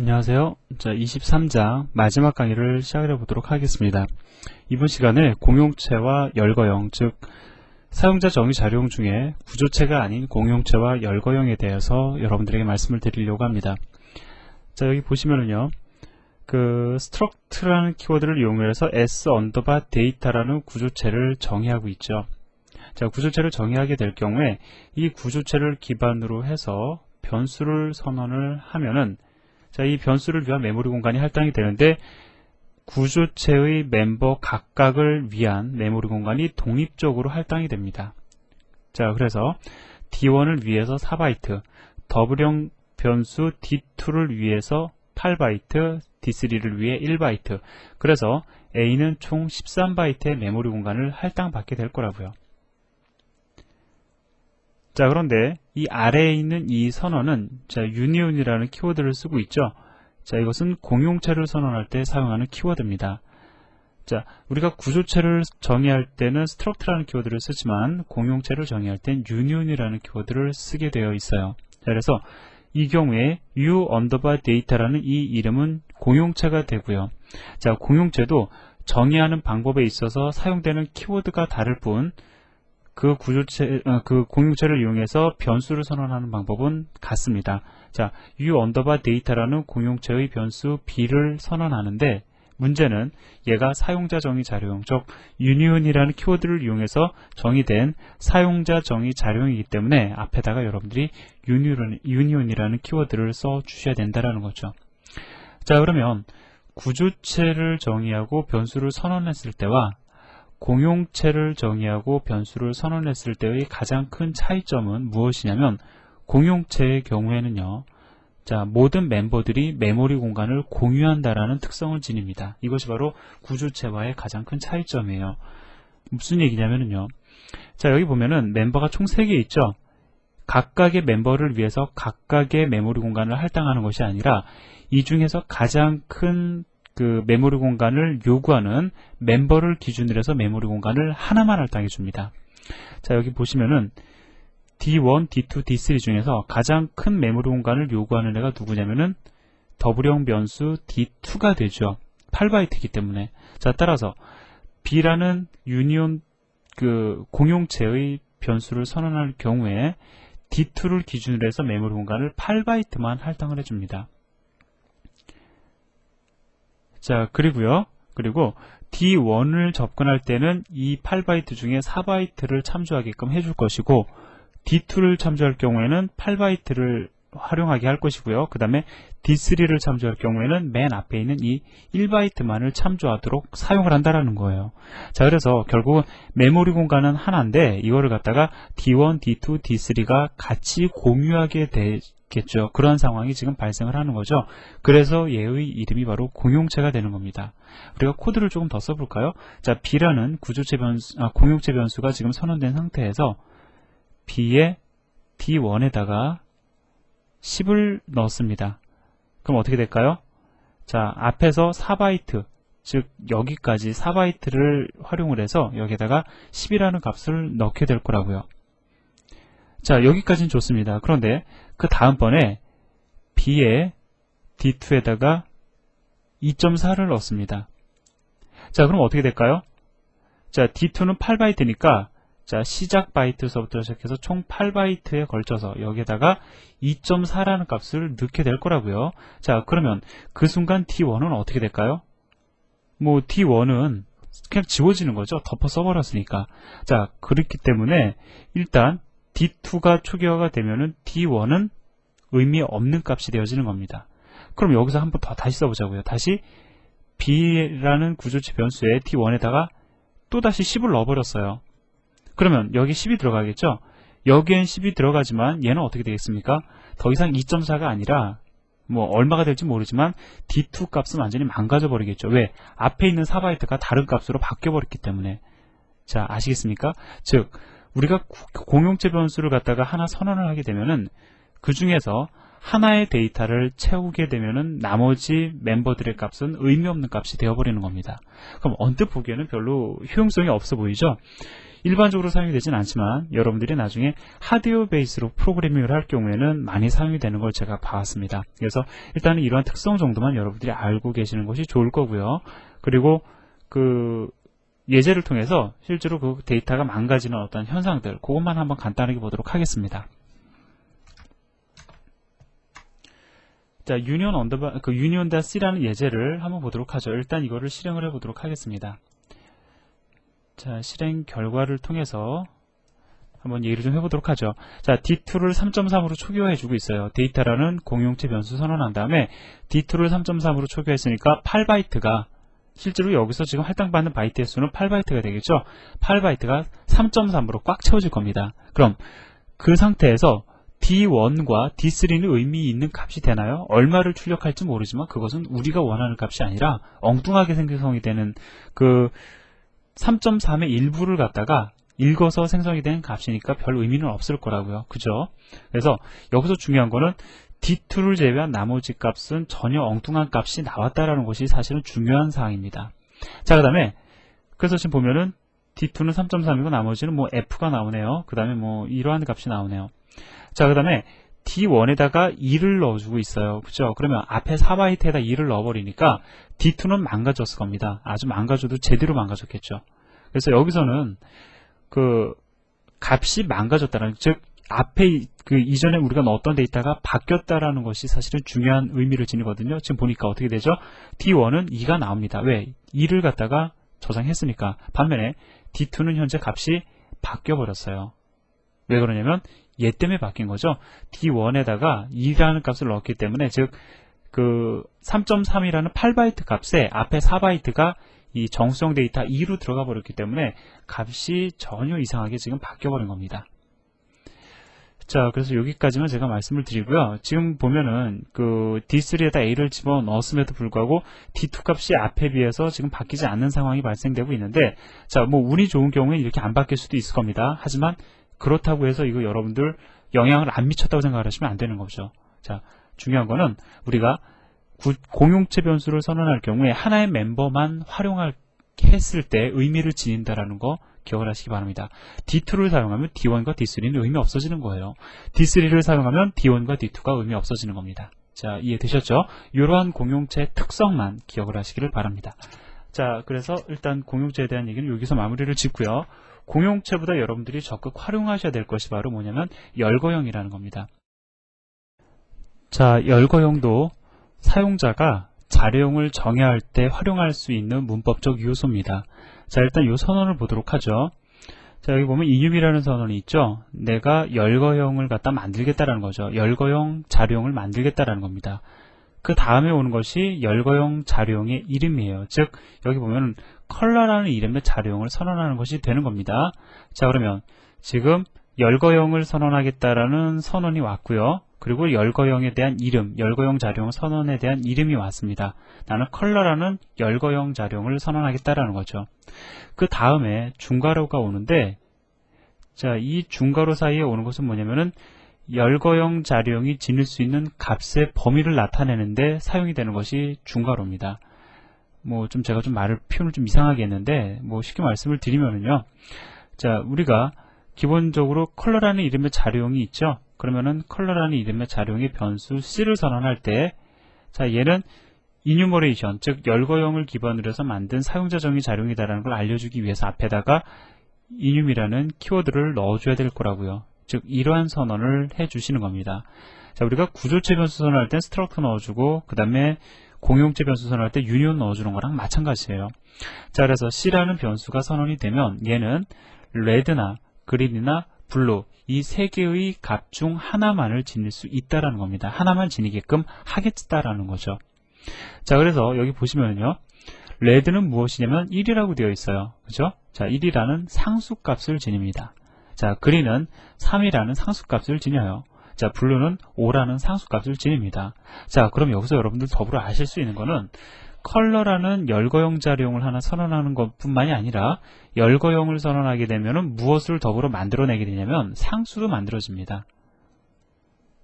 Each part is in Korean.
안녕하세요. 자, 23장 마지막 강의를 시작해 보도록 하겠습니다. 이번 시간에 공용체와 열거형, 즉 사용자 정의 자료형 중에 구조체가 아닌 공용체와 열거형에 대해서 여러분들에게 말씀을 드리려고 합니다. 자, 여기 보시면은요, struct라는 키워드를 이용해서 s_data라는 구조체를 정의하고 있죠. 자, 구조체를 정의하게 될 경우에 이 구조체를 기반으로 해서 변수를 선언을 하면은, 자, 이 변수를 위한 메모리 공간이 할당이 되는데 구조체의 멤버 각각을 위한 메모리 공간이 독립적으로 할당이 됩니다. 자, 그래서 D1을 위해서 4바이트, 더블형 변수 D2를 위해서 8바이트, D3를 위해 1바이트, 그래서 A는 총 13바이트의 메모리 공간을 할당받게 될 거라고요. 자, 그런데 이 아래에 있는 이 선언은 유니온이라는 키워드를 쓰고 있죠. 자, 이것은 공용체를 선언할 때 사용하는 키워드입니다. 자, 우리가 구조체를 정의할 때는 struct라는 키워드를 쓰지만 공용체를 정의할 땐 union이라는 키워드를 쓰게 되어 있어요. 자, 그래서 이 경우에 u_data라는 이 이름은 공용체가 되고요. 자, 공용체도 정의하는 방법에 있어서 사용되는 키워드가 다를 뿐 그 공용체를 이용해서 변수를 선언하는 방법은 같습니다. 자, u_data라는 공용체의 변수 b를 선언하는데 문제는 얘가 사용자 정의 자료형, 즉 union이라는 키워드를 이용해서 정의된 사용자 정의 자료형이기 때문에 앞에다가 여러분들이 union이라는 키워드를 써 주셔야 된다는 거죠. 자, 그러면 구조체를 정의하고 변수를 선언했을 때와 공용체를 정의하고 변수를 선언했을 때의 가장 큰 차이점은 무엇이냐면, 공용체의 경우에는요, 자, 모든 멤버들이 메모리 공간을 공유한다라는 특성을 지닙니다. 이것이 바로 구조체와의 가장 큰 차이점이에요. 무슨 얘기냐면요, 자, 여기 보면은 멤버가 총 3개 있죠. 각각의 멤버를 위해서 각각의 메모리 공간을 할당하는 것이 아니라 이 중에서 가장 큰 메모리 공간을 요구하는 멤버를 기준으로 해서 메모리 공간을 하나만 할당해 줍니다. 자, 여기 보시면은 D1, D2, D3 중에서 가장 큰 메모리 공간을 요구하는 애가 누구냐면은 더블형 변수 D2가 되죠. 8바이트이기 때문에. 자, 따라서 B라는 유니온 공용체의 변수를 선언할 경우에 D2를 기준으로 해서 메모리 공간을 8바이트만 할당을 해줍니다. 자, 그리고 D1을 접근할 때는 이 8바이트 중에 4바이트를 참조하게끔 해줄 것이고, D2를 참조할 경우에는 8바이트를 활용하게 할 것이고요. 그 다음에 D3를 참조할 경우에는 맨 앞에 있는 이 1바이트만을 참조하도록 사용을 한다라는 거예요. 자, 그래서 결국은 메모리 공간은 하나인데 이거를 갖다가 D1, D2, D3가 같이 공유하게 되겠죠. 그런 상황이 지금 발생을 하는 거죠. 그래서 얘의 이름이 바로 공용체가 되는 겁니다. 우리가 코드를 조금 더 써볼까요? 자, B라는 공용체 변수가 지금 선언된 상태에서 B의 D1에다가 10을 넣었습니다. 그럼 어떻게 될까요? 자, 앞에서 4바이트, 즉 여기까지 4바이트를 활용을 해서 여기에다가 10이라는 값을 넣게 될 거라고요. 자, 여기까지는 좋습니다. 그런데 그 다음번에 B의 D2에다가 2.4를 넣습니다. 자, 그럼 어떻게 될까요? 자, D2는 8바이트니까 자, 시작 바이트서부터 시작해서 총 8바이트에 걸쳐서 여기에다가 2.4라는 값을 넣게 될 거라고요. 자, 그러면 그 순간 D1은 어떻게 될까요? 뭐 D1은 그냥 지워지는 거죠. 덮어 써버렸으니까. 자, 그렇기 때문에 일단 D2가 초기화가 되면은 D1은 의미 없는 값이 되어지는 겁니다. 그럼 여기서 한번 더 다시 써보자고요. 다시 B라는 구조체 변수에 D1에다가 또다시 10을 넣어버렸어요. 그러면 여기 10이 들어가겠죠? 여기엔 10이 들어가지만 얘는 어떻게 되겠습니까? 더 이상 2.4가 아니라 뭐 얼마가 될지 모르지만 D2 값은 완전히 망가져 버리겠죠. 왜? 앞에 있는 4바이트가 다른 값으로 바뀌어 버렸기 때문에. 자, 아시겠습니까? 즉 우리가 공용체 변수를 갖다가 하나 선언을 하게 되면은 그 중에서 하나의 데이터를 채우게 되면은 나머지 멤버들의 값은 의미 없는 값이 되어버리는 겁니다. 그럼 언뜻 보기에는 별로 효용성이 없어 보이죠? 일반적으로 사용이 되진 않지만 여러분들이 나중에 하드웨어 베이스로 프로그래밍을 할 경우에는 많이 사용이 되는 걸 제가 봐왔습니다. 그래서 일단은 이러한 특성 정도만 여러분들이 알고 계시는 것이 좋을 거고요. 그리고 그 예제를 통해서 실제로 그 데이터가 망가지는 어떤 현상들, 그것만 한번 간단하게 보도록 하겠습니다. 자, union.c라는 예제를 한번 보도록 하죠. 일단 이거를 실행을 해보도록 하겠습니다. 자, 실행 결과를 통해서 한번 얘기를 좀 해보도록 하죠. 자, D2를 3.3으로 초기화해주고 있어요. 데이터라는 공용체 변수 선언한 다음에 D2를 3.3으로 초기화했으니까 8바이트가 실제로 여기서 지금 할당받는 바이트의 수는 8바이트가 되겠죠. 8바이트가 3.3으로 꽉 채워질 겁니다. 그럼 그 상태에서 D1과 D3는 의미 있는 값이 되나요? 얼마를 출력할지 모르지만 그것은 우리가 원하는 값이 아니라 엉뚱하게 생성이 되는 그 3.3의 일부를 갖다가 읽어서 생성이 된 값이니까 별 의미는 없을 거라고요. 그죠? 그래서 여기서 중요한 거는 D2를 제외한 나머지 값은 전혀 엉뚱한 값이 나왔다라는 것이 사실은 중요한 사항입니다. 자, 그 다음에 그래서 지금 보면은 D2는 3.3이고 나머지는 뭐 F가 나오네요. 그 다음에 뭐 이러한 값이 나오네요. 자, 그 다음에 D1에다가 2를 넣어주고 있어요. 그죠? 그러면 앞에 4바이트에다 2를 넣어버리니까 D2는 망가졌을 겁니다. 아주 망가져도 제대로 망가졌겠죠. 그래서 여기서는 그 값이 망가졌다는, 즉 앞에 그 이전에 우리가 넣었던 데이터가 바뀌었다라는 것이 사실은 중요한 의미를 지니거든요. 지금 보니까 어떻게 되죠? D1은 2가 나옵니다. 왜? 2를 갖다가 저장했으니까. 반면에 D2는 현재 값이 바뀌어버렸어요. 왜 그러냐면 얘 때문에 바뀐 거죠. D1에다가 2라는 값을 넣었기 때문에, 즉 그 3.3이라는 8바이트 값에 앞에 4바이트가 이 정수형 데이터 2로 들어가 버렸기 때문에 값이 전혀 이상하게 지금 바뀌어 버린 겁니다. 자, 그래서 여기까지만 제가 말씀을 드리고요. 지금 보면은 그 D3에다 A를 집어 넣었음에도 불구하고 D2 값이 앞에 비해서 지금 바뀌지 않는 상황이 발생되고 있는데, 자, 뭐 운이 좋은 경우에 이렇게 안 바뀔 수도 있을 겁니다. 하지만 그렇다고 해서 이거 여러분들 영향을 안 미쳤다고 생각하시면 안 되는 거죠. 자, 중요한 거는 우리가 공용체 변수를 선언할 경우에 하나의 멤버만 활용했을 때 의미를 지닌다라는 거 기억을 하시기 바랍니다. D2를 사용하면 D1과 D3는 의미 없어지는 거예요. D3를 사용하면 D1과 D2가 의미 없어지는 겁니다. 자, 이해되셨죠? 이러한 공용체 특성만 기억을 하시기를 바랍니다. 자, 그래서 일단 공용체에 대한 얘기는 여기서 마무리를 짓고요. 공용체보다 여러분들이 적극 활용하셔야 될 것이 바로 뭐냐면 열거형이라는 겁니다. 자, 열거형도 사용자가 자료형을 정의할 때 활용할 수 있는 문법적 요소입니다. 자, 일단 이 선언을 보도록 하죠. 자, 여기 보면 enum이라는 선언이 있죠. 내가 열거형을 갖다 만들겠다라는 거죠. 열거형 자료형을 만들겠다라는 겁니다. 그 다음에 오는 것이 열거형 자료형의 이름이에요. 즉 여기 보면 컬러라는 이름의 자료형을 선언하는 것이 되는 겁니다. 자, 그러면 지금 열거형을 선언하겠다라는 선언이 왔고요. 그리고 열거형에 대한 이름, 열거형 자료형 선언에 대한 이름이 왔습니다. 나는 컬러라는 열거형 자료형을 선언하겠다라는 거죠. 그 다음에 중괄호가 오는데, 자, 이 중괄호 사이에 오는 것은 뭐냐면은 열거형 자료형이 지닐 수 있는 값의 범위를 나타내는데 사용이 되는 것이 중괄호입니다. 뭐 좀 제가 좀 표현을 좀 이상하게 했는데, 뭐 쉽게 말씀을 드리면은요. 자, 우리가 기본적으로 컬러라는 이름의 자료형이 있죠. 그러면은 컬러라는 이름의 자료형의 변수 C를 선언할 때, 자, 얘는 enumeration, 즉 열거형을 기반으로 해서 만든 사용자 정의 자료형이다라는 걸 알려주기 위해서 앞에다가 enum이라는 키워드를 넣어줘야 될 거라고요. 즉 이러한 선언을 해주시는 겁니다. 자, 우리가 구조체 변수 선언할 때 struct 넣어주고 그 다음에 공용체 변수 선언할 때 union 넣어주는 거랑 마찬가지예요. 자, 그래서 C라는 변수가 선언이 되면 얘는 red나 green이나 blue 이 세 개의 값 중 하나만을 지닐 수 있다라는 겁니다. 하나만 지니게끔 하겠다라는 거죠. 자, 그래서 여기 보시면요. red는 무엇이냐면 1이라고 되어 있어요. 그죠? 자, 1이라는 상수값을 지닙니다. 자, green은 3이라는 상수값을 지녀요. 자, blue는 5라는 상수값을 지닙니다. 자, 그럼 여기서 여러분들 더불어 아실 수 있는 거는 컬러라는 열거형 자료형을 하나 선언하는 것뿐만이 아니라 열거형을 선언하게 되면 무엇을 더불어 만들어내게 되냐면 상수도 만들어집니다.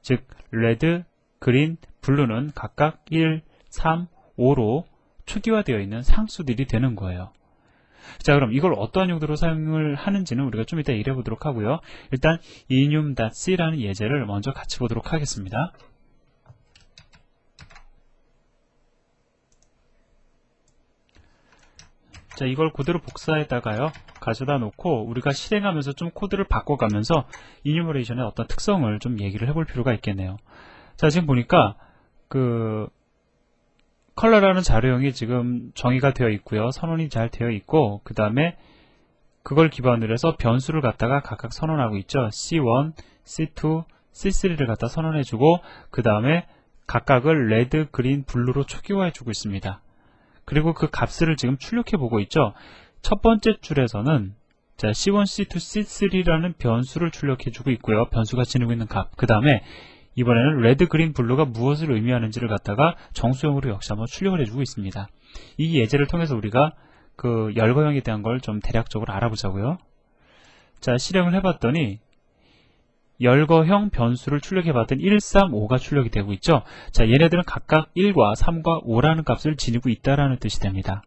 즉 레드, 그린, 블루는 각각 1, 3, 5로 초기화되어 있는 상수들이 되는 거예요. 자, 그럼 이걸 어떠한 용도로 사용을 하는지는 우리가 좀 이따 일해 보도록 하고요. 일단 enum.c라는 예제를 먼저 같이 보도록 하겠습니다. 자, 이걸 그대로 복사에다가요 가져다 놓고 우리가 실행하면서 좀 코드를 바꿔가면서 이뉴머레이션의 어떤 특성을 좀 얘기를 해볼 필요가 있겠네요. 자, 지금 보니까 그 컬러라는 자료형이 지금 정의가 되어 있고요. 선언이 잘 되어 있고, 그 다음에 그걸 기반으로 해서 변수를 갖다가 각각 선언하고 있죠. C1, C2, C3를 갖다 선언해주고, 그 다음에 각각을 레드, 그린, 블루로 초기화해주고 있습니다. 그리고 그 값을 지금 출력해보고 있죠. 첫 번째 줄에서는 자, C1, C2, C3라는 변수를 출력해주고 있고요. 변수가 지니고 있는 값. 그 다음에 이번에는 레드, 그린, 블루가 무엇을 의미하는지를 갖다가 정수형으로 역시 한번 출력을 해주고 있습니다. 이 예제를 통해서 우리가 그 열거형에 대한 걸 좀 대략적으로 알아보자고요. 자, 실행을 해봤더니 열거형 변수를 출력해봤더니 1, 3, 5가 출력이 되고 있죠. 자, 얘네들은 각각 1과 3과 5라는 값을 지니고 있다라는 뜻이 됩니다.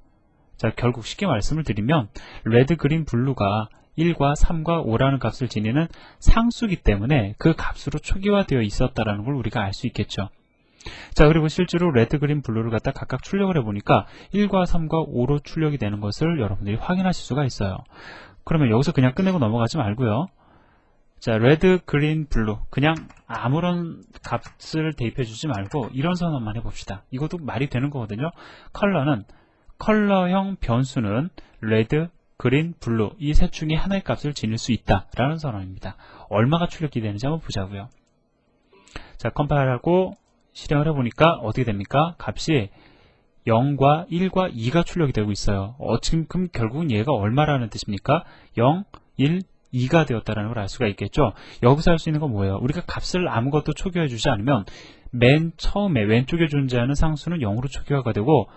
자, 결국 쉽게 말씀을 드리면 레드, 그린, 블루가 1과 3과 5라는 값을 지니는 상수기 때문에 그 값으로 초기화되어 있었다라는 걸 우리가 알 수 있겠죠. 자, 그리고 실제로 레드, 그린, 블루를 갖다 각각 출력을 해보니까 1과 3과 5로 출력이 되는 것을 여러분들이 확인하실 수가 있어요. 그러면 여기서 그냥 끝내고 넘어가지 말고요. 자, 레드, 그린, 블루 그냥 아무런 값을 대입해 주지 말고 이런 선언만 해봅시다. 이것도 말이 되는 거거든요. 컬러형 변수는 레드, 그린, 블루 이 셋 중에 하나의 값을 지닐 수 있다라는 선언입니다. 얼마가 출력이 되는지 한번 보자고요. 자, 컴파일하고 실행을 해보니까 어떻게 됩니까? 값이 0과 1과 2가 출력이 되고 있어요. 지금 그럼 결국은 얘가 얼마라는 뜻입니까? 0, 1, 2가 되었다는 걸 알 수가 있겠죠. 여기서 할 수 있는 건 뭐예요? 우리가 값을 아무것도 초기화해 주지 않으면 맨 처음에 왼쪽에 존재하는 상수는 0으로 초기화가 되고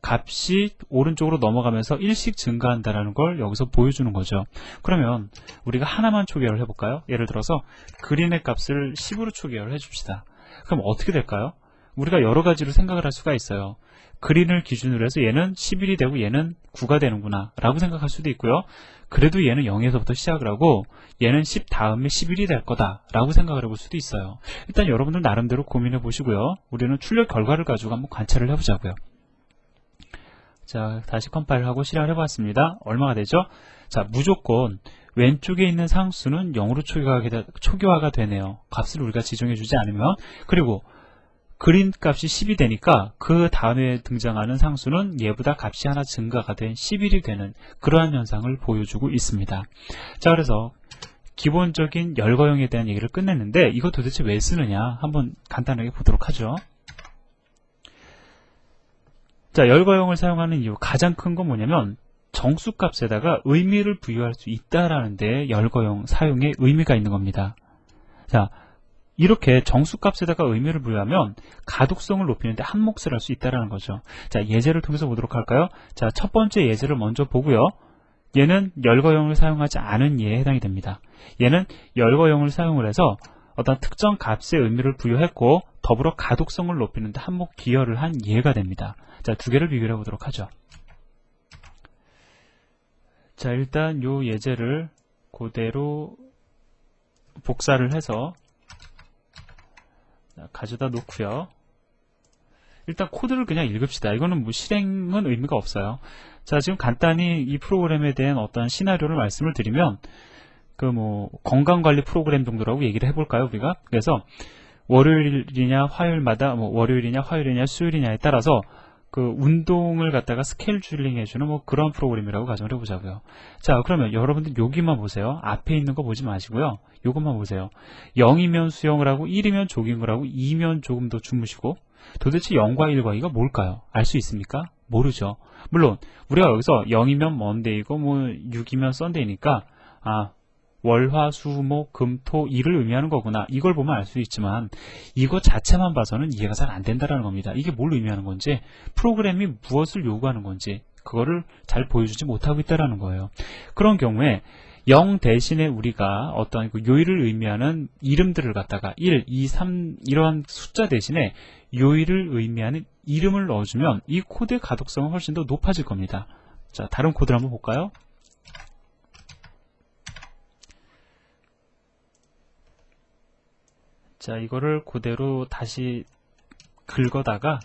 값이 오른쪽으로 넘어가면서 1씩 증가한다는 걸 여기서 보여주는 거죠. 그러면 우리가 하나만 초기화를 해볼까요? 예를 들어서 그린의 값을 10으로 초기화를 해줍시다. 그럼 어떻게 될까요? 우리가 여러 가지로 생각을 할 수가 있어요. 그린을 기준으로 해서 얘는 11이 되고 얘는 9가 되는구나 라고 생각할 수도 있고요. 그래도 얘는 0에서부터 시작을 하고 얘는 10 다음에 11이 될 거다 라고 생각을 해볼 수도 있어요. 일단 여러분들 나름대로 고민해 보시고요. 우리는 출력 결과를 가지고 한번 관찰을 해보자고요. 자, 다시 컴파일하고 실행을 해봤습니다. 얼마가 되죠? 자, 무조건 왼쪽에 있는 상수는 0으로 초기화가 되네요. 값을 우리가 지정해주지 않으면. 그리고 그린 값이 10이 되니까 그 다음에 등장하는 상수는 얘보다 값이 하나 증가가 된 11이 되는 그러한 현상을 보여주고 있습니다. 자, 그래서 기본적인 열거형에 대한 얘기를 끝냈는데 이거 도대체 왜 쓰느냐 한번 간단하게 보도록 하죠. 자, 열거형을 사용하는 이유 가장 큰 건 뭐냐면 정수값에다가 의미를 부여할 수 있다라는 데 열거형 사용의 의미가 있는 겁니다. 자, 이렇게 정수값에다가 의미를 부여하면 가독성을 높이는데 한 몫을 할 수 있다는 거죠. 자, 예제를 통해서 보도록 할까요? 자, 첫 번째 예제를 먼저 보고요. 얘는 열거형을 사용하지 않은 예에 해당이 됩니다. 얘는 열거형을 사용을 해서 어떤 특정 값의 의미를 부여했고 더불어 가독성을 높이는 데 한몫 기여를 한 예가 됩니다. 자, 두 개를 비교해 보도록 하죠. 자, 일단 요 예제를 그대로 복사를 해서 가져다 놓고요. 일단 코드를 그냥 읽읍시다. 이거는 뭐 실행은 의미가 없어요. 자, 지금 간단히 이 프로그램에 대한 어떤 시나리오를 말씀을 드리면 그 뭐 건강관리 프로그램 정도라고 얘기를 해볼까요, 우리가? 그래서 월요일이냐 화요일마다 뭐 월요일이냐 화요일이냐 수요일이냐에 따라서 그 운동을 갖다가 스케줄링 해주는 뭐 그런 프로그램이라고 가정을 해보자고요. 자, 그러면 여러분들 여기만 보세요. 앞에 있는 거 보지 마시고요. 요것만 보세요. 0이면 수영을 하고 1이면 조깅을 하고 2면 조금 더 주무시고 도대체 0과 1과 2가 뭘까요? 알 수 있습니까? 모르죠. 물론 우리가 여기서 0이면 먼데이고 뭐 6이면 썬데이니까 월, 화, 수, 목, 금, 토, 일을 의미하는 거구나. 이걸 보면 알 수 있지만 이것 자체만 봐서는 이해가 잘 안 된다는 겁니다. 이게 뭘 의미하는 건지, 프로그램이 무엇을 요구하는 건지 그거를 잘 보여주지 못하고 있다는 거예요. 그런 경우에 0 대신에 우리가 어떤 그 요일을 의미하는 이름들을 갖다가 1, 2, 3 이러한 숫자 대신에 요일을 의미하는 이름을 넣어주면 이 코드의 가독성은 훨씬 더 높아질 겁니다. 자, 다른 코드를 한번 볼까요? 자, 이거를 그대로 다시 긁어다가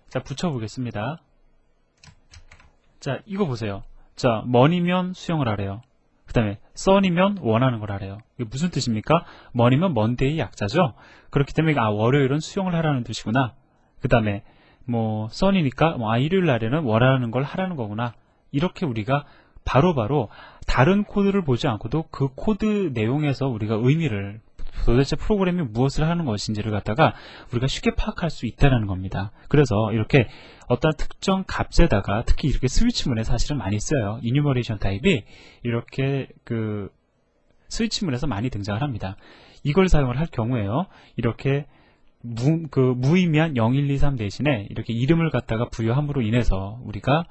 자, 붙여보겠습니다. 자, 이거 보세요. 자, money면 수영을 하래요. 그 다음에 sun이면 원하는 걸 하래요. 이게 무슨 뜻입니까? money면 monday의 약자죠. 그렇기 때문에 월요일은 수영을 하라는 뜻이구나. 그 다음에 뭐 sun이니까 일요일 날에는 원하는 걸 하라는 거구나. 이렇게 우리가 바로바로 다른 코드를 보지 않고도 그 코드 내용에서 우리가 의미를, 도대체 프로그램이 무엇을 하는 것인지를 갖다가 우리가 쉽게 파악할 수 있다는 겁니다. 그래서 이렇게 어떤 특정 값에다가, 특히 이렇게 스위치문에 사실은 많이 써요. 이뉴머레이션 타입이 이렇게 그 스위치문에서 많이 등장을 합니다. 이걸 사용을 할 경우에요, 이렇게 무의미한 0, 1, 2, 3 대신에 이렇게 이름을 갖다가 부여함으로 인해서 우리가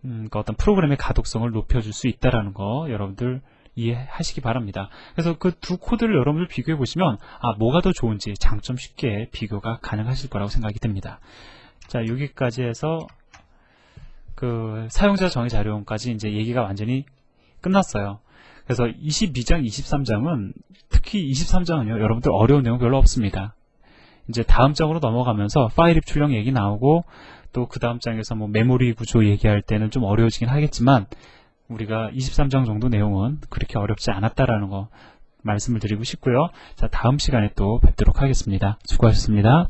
그 어떤 프로그램의 가독성을 높여줄 수 있다는 거 여러분들 이해하시기 바랍니다. 그래서 그 두 코드를 여러분들 비교해 보시면 뭐가 더 좋은지 장점 쉽게 비교가 가능하실 거라고 생각이 듭니다. 자, 여기까지 해서 그 사용자 정의 자료까지 이제 얘기가 완전히 끝났어요. 그래서 22장, 23장은, 특히 23장은요, 여러분들 어려운 내용 별로 없습니다. 이제 다음 장으로 넘어가면서 파일 입출력 얘기 나오고, 또 그 다음 장에서 뭐 메모리 구조 얘기할 때는 좀 어려워지긴 하겠지만, 우리가 23장 정도 내용은 그렇게 어렵지 않았다라는 거 말씀을 드리고 싶고요. 자, 다음 시간에 또 뵙도록 하겠습니다. 수고하셨습니다.